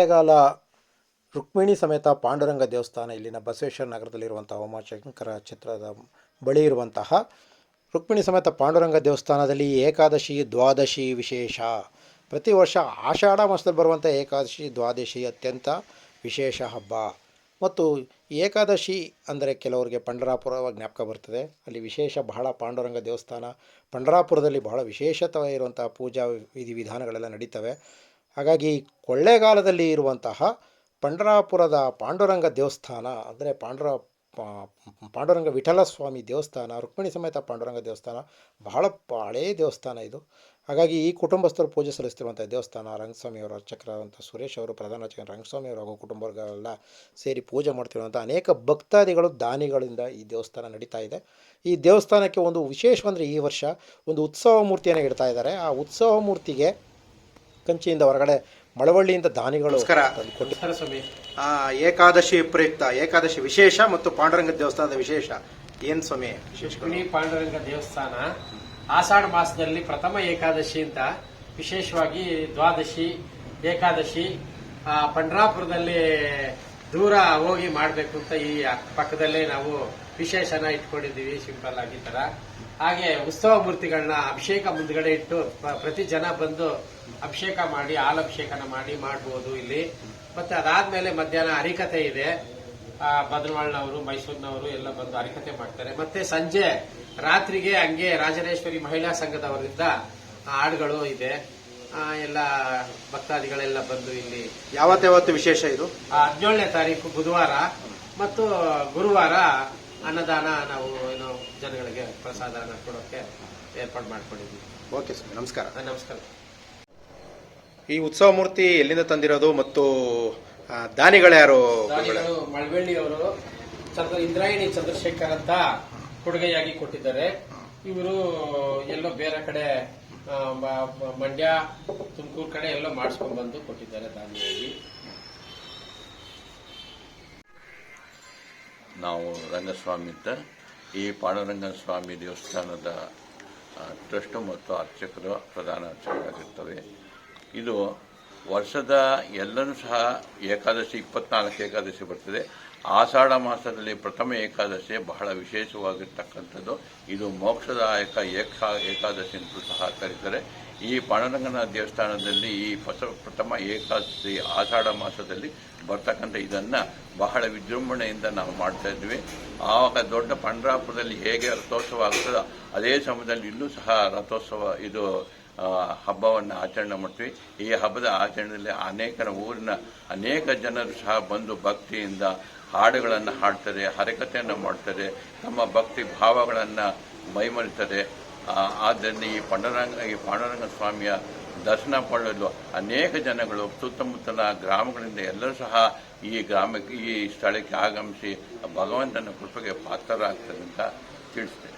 ಕೊಳ್ಳೇಗಾಲ ರುಕ್ಮಿಣಿ ಸಮೇತ ಪಾಂಡುರಂಗ ದೇವಸ್ಥಾನ ಇಲ್ಲಿನ ಬಸವೇಶ್ವರ ನಗರದಲ್ಲಿರುವಂಥ ಉಮಾಶಂಕರ ಚಿತ್ರದ ಬಳಿ ಇರುವಂತಹ ರುಕ್ಮಿಣಿ ಸಮೇತ ಪಾಂಡುರಂಗ ದೇವಸ್ಥಾನದಲ್ಲಿ ಏಕಾದಶಿ ದ್ವಾದಶಿ ವಿಶೇಷ. ಪ್ರತಿ ವರ್ಷ ಆಷಾಢ ಮಾಸದಲ್ಲಿ ಬರುವಂಥ ಏಕಾದಶಿ ದ್ವಾದಶಿ ಅತ್ಯಂತ ವಿಶೇಷ ಹಬ್ಬ. ಮತ್ತು ಏಕಾದಶಿ ಅಂದರೆ ಕೆಲವರಿಗೆ ಪಂಡರಾಪುರ ಜ್ಞಾಪಕ ಬರ್ತದೆ. ಅಲ್ಲಿ ವಿಶೇಷ ಬಹಳ ಪಾಂಡುರಂಗ ದೇವಸ್ಥಾನ ಪಂಡರಾಪುರದಲ್ಲಿ ಬಹಳ ವಿಶೇಷವಾಗಿರುವಂಥ ಪೂಜಾ ವಿಧಾನಗಳೆಲ್ಲ ನಡೀತವೆ. ಹಾಗಾಗಿ ಕೊಳ್ಳೇಗಾಲದಲ್ಲಿ ಇರುವಂತಹ ಪಂಡರಾಪುರದ ಪಾಂಡುರಂಗ ದೇವಸ್ಥಾನ ಅಂದರೆ ಪಾಂಡುರಂಗ ವಿಠಲ ಸ್ವಾಮಿ ದೇವಸ್ಥಾನ, ರುಕ್ಮಿಣಿ ಸಮೇತ ಪಾಂಡುರಂಗ ದೇವಸ್ಥಾನ ಬಹಳ ಹಳೆಯ ದೇವಸ್ಥಾನ ಇದು. ಹಾಗಾಗಿ ಈ ಕುಟುಂಬಸ್ಥರು ಪೂಜೆ ಸಲ್ಲಿಸ್ತಿರುವಂಥ ದೇವಸ್ಥಾನ ರಂಗಸ್ವಾಮಿಯವರ ಅರ್ಚಕರಾದಂಥ ಸುರೇಶ್ ಅವರು, ಪ್ರಧಾನ ಅರ್ಚಕ ರಂಗಸ್ವಾಮಿಯವರು ಹಾಗೂ ಕುಟುಂಬಗಳೆಲ್ಲ ಸೇರಿ ಪೂಜೆ ಮಾಡ್ತಿರುವಂಥ ಅನೇಕ ಭಕ್ತಾದಿಗಳು ದಾನಿಗಳಿಂದ ಈ ದೇವಸ್ಥಾನ ನಡೀತಾ ಇದೆ. ಈ ದೇವಸ್ಥಾನಕ್ಕೆ ಒಂದು ವಿಶೇಷವಂದರೆ ಈ ವರ್ಷ ಒಂದು ಉತ್ಸವ ಮೂರ್ತಿಯನ್ನು ಇಡ್ತಾ ಇದ್ದಾರೆ. ಆ ಉತ್ಸವ ಮೂರ್ತಿಗೆ ಕಂಚಿಯಿಂದ ಹೊರಗಡೆ ಮಳವಳ್ಳಿಯಿಂದ ದಾನಿಗಳು ಕೊಟ್ಟಿದ್ದಾರೆ. ಸ್ವಾಮಿ, ಏಕಾದಶಿ ಪ್ರಯುಕ್ತ ಏಕಾದಶಿ ವಿಶೇಷ ಮತ್ತು ಪಾಂಡುರಂಗ ದೇವಸ್ಥಾನದ ವಿಶೇಷ ಏನು ಸ್ವಾಮಿ? ರುಕ್ಮಿಣಿ ಪಾಂಡುರಂಗ ದೇವಸ್ಥಾನ ಆಷಾಢ ಮಾಸದಲ್ಲಿ ಪ್ರಥಮ ಏಕಾದಶಿ ಅಂತ ವಿಶೇಷವಾಗಿ ದ್ವಾದಶಿ ಏಕಾದಶಿ ಪಂಡರಾಪುರದಲ್ಲಿ ದೂರ ಹೋಗಿ ಮಾಡಬೇಕು ಅಂತ ಈ ಪಕ್ಕದಲ್ಲೇ ನಾವು ವಿಶೇಷನ ಇಟ್ಕೊಂಡಿದ್ದೀವಿ. ಸಿಂಪಲ್ ಆಗಿ ತರ ಹಾಗೆ ಉತ್ಸವ ಮೂರ್ತಿಗಳನ್ನ ಅಭಿಷೇಕ ಮುಂದ್ಗಡೆ ಇಟ್ಟು ಪ್ರತಿ ಜನ ಬಂದು ಅಭಿಷೇಕ ಮಾಡಿ ಹಾಲಭಿಷೇಕನ ಮಾಡಬಹುದು ಇಲ್ಲಿ. ಮತ್ತೆ ಅದಾದ್ಮೇಲೆ ಮಧ್ಯಾಹ್ನ ಹರಿಕತೆ ಇದೆ. ಬದನವಾಳ್ನವರು ಮೈಸೂರಿನವರು ಎಲ್ಲ ಬಂದು ಹರಿಕತೆ ಮಾಡ್ತಾರೆ. ಮತ್ತೆ ಸಂಜೆ ರಾತ್ರಿಗೆ ಹಂಗೆ ರಾಜರಾಜೇಶ್ವರಿ ಮಹಿಳಾ ಸಂಘದವರಿಂದ ಹಾಡುಗಳು ಇದೆ. ಎಲ್ಲ ಭಕ್ತಾದಿಗಳೆಲ್ಲ ಬಂದು ಇಲ್ಲಿ ಯಾವತ್ತು ವಿಶೇಷ ಇದು 17ನೇ ತಾರೀಕು ಬುಧವಾರ ಮತ್ತು ಗುರುವಾರ ಅನ್ನದಾನ ನಾವು ಏನು ಜನಗಳಿಗೆ ಪ್ರಸಾದನ ಕೊಡೋಕೆ ಏರ್ಪಾಡು ಮಾಡ್ಕೊಂಡಿದ್ವಿ. ಓಕೆ ಸರ್, ನಮಸ್ಕಾರ. ನಮಸ್ಕಾರ. ಈ ಉತ್ಸವ ಮೂರ್ತಿ ಎಲ್ಲಿಂದ ತಂದಿರೋದು ಮತ್ತು ದಾನಿಗಳ್ಯಾರು? ಮಳವಳ್ಳಿಯವರು ಇಂದ್ರಾಯಣಿ ಚಂದ್ರಶೇಖರ್ ಅಂತ ಕೊಡುಗೆಯಾಗಿ ಕೊಟ್ಟಿದ್ದಾರೆ. ಇವರು ಎಲ್ಲೋ ಬೇರೆ ಕಡೆ ಮಂಡ್ಯ ತುಮಕೂರು ಕಡೆ ಎಲ್ಲೋ ಮಾಡಿಸ್ಕೊಂಡ್ ಬಂದು ಕೊಟ್ಟಿದ್ದಾರೆ ದಾನಿಯಾಗಿ. ನಾವು ರಂಗಸ್ವಾಮಿ ಅಂತ ಈ ಪಾಂಡುರಂಗ ಸ್ವಾಮಿ ದೇವಸ್ಥಾನದ ಟ್ರಸ್ಟ್ ಮತ್ತು ಅರ್ಚಕರು ಪ್ರಧಾನ ಅರ್ಚಕರಾಗಿರ್ತವೆ. ಇದು ವರ್ಷದ ಎಲ್ಲನೂ ಸಹ ಏಕಾದಶಿ 24 ಏಕಾದಶಿ ಬರ್ತದೆ. ಆಷಾಢ ಮಾಸದಲ್ಲಿ ಪ್ರಥಮ ಏಕಾದಶಿ ಬಹಳ ವಿಶೇಷವಾಗಿರ್ತಕ್ಕಂಥದ್ದು. ಇದು ಮೋಕ್ಷದಾಯಕ ಏಕಾದಶಿ ಅಂತೂ ಸಹ ಕರೀತಾರೆ. ಈ ಪಾಂಡುರಂಗನ ದೇವಸ್ಥಾನದಲ್ಲಿ ಈ ಪ್ರಥಮ ಏಕಾದಶಿ ಆಷಾಢ ಮಾಸದಲ್ಲಿ ಬರ್ತಕ್ಕಂಥ ಇದನ್ನು ಬಹಳ ವಿಜೃಂಭಣೆಯಿಂದ ನಾವು ಮಾಡ್ತಾ ಇದ್ವಿ. ಆವಾಗ ದೊಡ್ಡ ಪಂಡರಾಪುರದಲ್ಲಿ ಹೇಗೆ ರಥೋತ್ಸವ ಆಗ್ತದೋ ಅದೇ ಸಮಯದಲ್ಲಿ ಇಲ್ಲೂ ಸಹ ರಥೋತ್ಸವ ಇದು ಹಬ್ಬವನ್ನು ಆಚರಣೆ ಮಾಡ್ತೀವಿ. ಈ ಹಬ್ಬದ ಆಚರಣೆಯಲ್ಲಿ ಊರಿನ ಅನೇಕ ಜನರು ಸಹ ಬಂದು ಭಕ್ತಿಯಿಂದ ಹಾಡುಗಳನ್ನು ಹಾಡ್ತಾರೆ, ಹರಕತೆಯನ್ನು ಮಾಡ್ತಾರೆ, ತಮ್ಮ ಭಕ್ತಿ ಭಾವಗಳನ್ನು ಮೈಮರಿತಾರೆ. ಆದ್ದರಿಂದ ಈ ಪಾಂಡುರಂಗ ಸ್ವಾಮಿಯ ದರ್ಶನ ಪಡೆಯಲು ಅನೇಕ ಜನಗಳು ಸುತ್ತಮುತ್ತಲ ಗ್ರಾಮಗಳಿಂದ ಎಲ್ಲರೂ ಸಹ ಈ ಸ್ಥಳಕ್ಕೆ ಆಗಮಿಸಿ ಭಗವಂತನ ಕೃಪೆಗೆ ಪಾತ್ರರಾಗ್ತಾರೆ ಅಂತ ತಿಳಿಸ್ತೇನೆ.